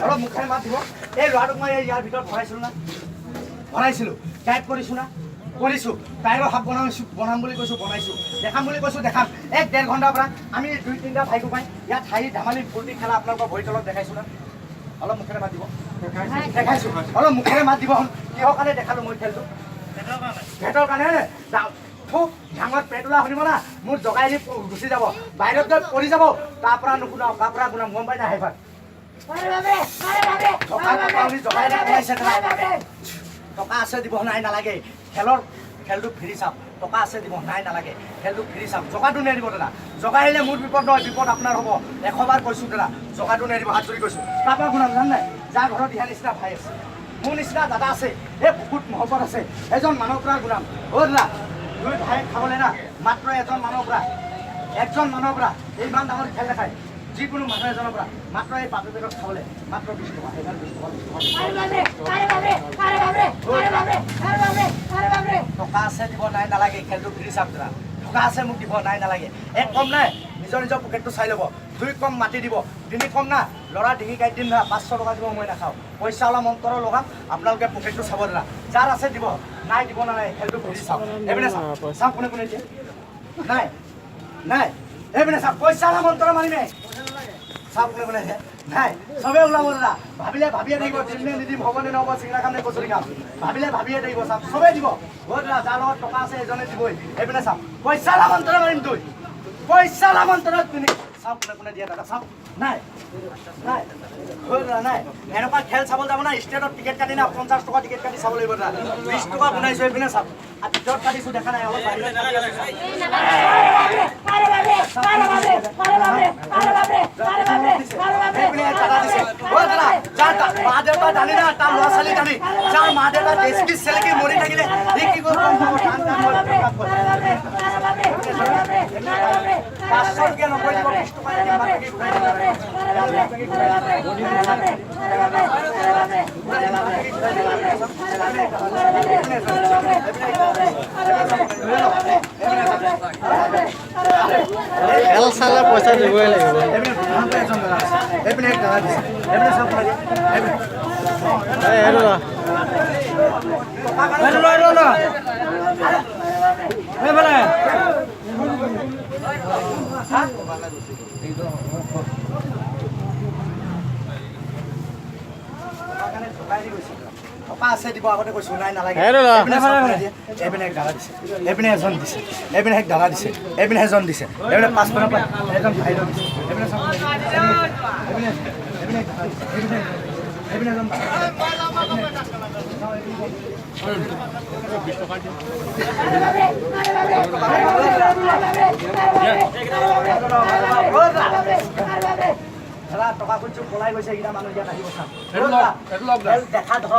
অলপ মুখেৰে মাত দিব এই ল'ৰাটোক মই ইয়াৰ ভিতৰত ভৰাইছিলোঁ না ভৰাইছিলোঁ টাইপ কৰিছোঁ না কৰিছোঁ টাইৰো হাত বনাম বুলি কৈছোঁ বনাইছোঁ দেখাম বুলি কৈছোঁ দেখাম 1-1.5 ঘণ্টাৰ পৰা আমি 2-3টা ভাইকো পাই ইয়াত হাঁহি ধেমালি ফূৰ্তি খেলা আপোনালোকৰ ভৰিৰ তলত দেখাইছোঁ না অলপ মুখেৰে মাত দিব দেখাইছোঁ অলপ মুখেৰে মাত দিব কিহৰ কাৰণে দেখালোঁ মই খেলটো পেটৰ কাৰণে খুব ডাঙৰ পেট ওলা শুনিব না মোৰ জগাই দি গুচি যাব বাহিৰত গৈ পৰি যাব তাৰ পৰা নুশুনাও তাৰ পৰা গুণাম গম পাই না হেফাত টকা আছে দিব নাই নালাগে খেলটো ফিৰি চাওক টকা আছে দিব নাই নালাগে খেলটো ফিৰি চাওক জগাটো নেৰিব দাদা জগা আহিলে মোৰ বিপদ নহয় বিপদ আপোনাৰ হ'ব 100 বাৰ কৈছোঁ দাদা জগাটো নেৰিব হাত ধৰি কৈছোঁ তাৰপৰা শুনাম জান নাই যাৰ ঘৰত ইয়াৰ নিচিনা ভাই আছে মোৰ নিচিনা দাদা আছে এই বহুত মহব্বত আছে এজন মানুহৰ পৰা গুণাম অ' দাদা 2 ভাই খাবলৈ না মাত্ৰ এজন মানুহৰ পৰা ইমান ডাঙৰ খেল দেখায় যিকোনো মানুহ এজনৰ পৰা মাত্ৰ এই পাপি পেটত খাবলৈ মাত্ৰ 20 টকা টকা আছে দিব নাই নালাগে খেলটো ফিৰি চাওক দাদা টকা আছে মোক দিব নাই নালাগে 1 কম নাই নিজৰ পকেটটো চাই ল'ব 2 কম মাটি দিব 3 কম না ল'ৰা ডিঙি কাটি দিম না 500 টকা দিব মই নাখাওঁ পইচা অলপ মন্ত্ৰ লগাম আপোনালোকে পকেটটো চাব দাদা যাৰ আছে দিব নাই দিব নালাগে খেলটো ফিৰি চাওক এইপিনে চাওক কোনে কোনে দিয়ে নাই এইপিনে চাওক পইচা অলপ মন্ত্ৰ মাৰিমে চাওক কোনে কোনে নাই চবে ওলাব দাদা ভাবিলে ভাবিয়ে থাকিব দিমনে নিদিম হ'বনে নহ'ব চিঙৰা খাম নে কচুৰি খাম ভাবিলে ভাবিয়ে থাকিব চাওক চবেই দিব দাদা যাৰ লগত টকা আছে এজনে দিবই এইপিনে চাওক পইচা অলপ মন্ত্ৰ মাৰিম তুই পইচা অলপ মন্ত্ৰ তুমি চাওক কোনে কোনে দিয়ে দাদা চাওক নাই নাই এনেকুৱা খেল চাব যাব না ষ্টেটত টিকেট কাটি না 50 টকা টিকেট কাটি চাব লাগিব দাদা 20 টকা বনাইছোঁ এইপিনে চাওক আৰু ভিতৰত কাটিছোঁ দেখা নাই অলপ মা দেউতা জানি না তাৰ ল'ৰা ছোৱালী জানি যাৰ মা দেউতা দেশকি চেলেকি মৰি থাকিলে এই কি কৰিব 500 টকীয়া নকৰি দিব 20 টকা খেল চালে পইচা দিবই লাগিব এইপিনে এক টকা দিছে এইপিনে চাওক টকা আছে দিব আগতে কৈছোঁ নাই নালাগে এইপিনে এক দাদা দিছে এইপিনে এজন দিছে এইপিনে এক দাদা দিছে এইপিনে এজন দিছে এইপিনে 5 টকা পাই এজন ভাই দিছে এইপিনে চাওক এইপিনে এজন টকা খুজিছোঁ পলাই গৈছে এইকেইটা মানুহ ইয়াত আহিব চাওক দেখা ধৰক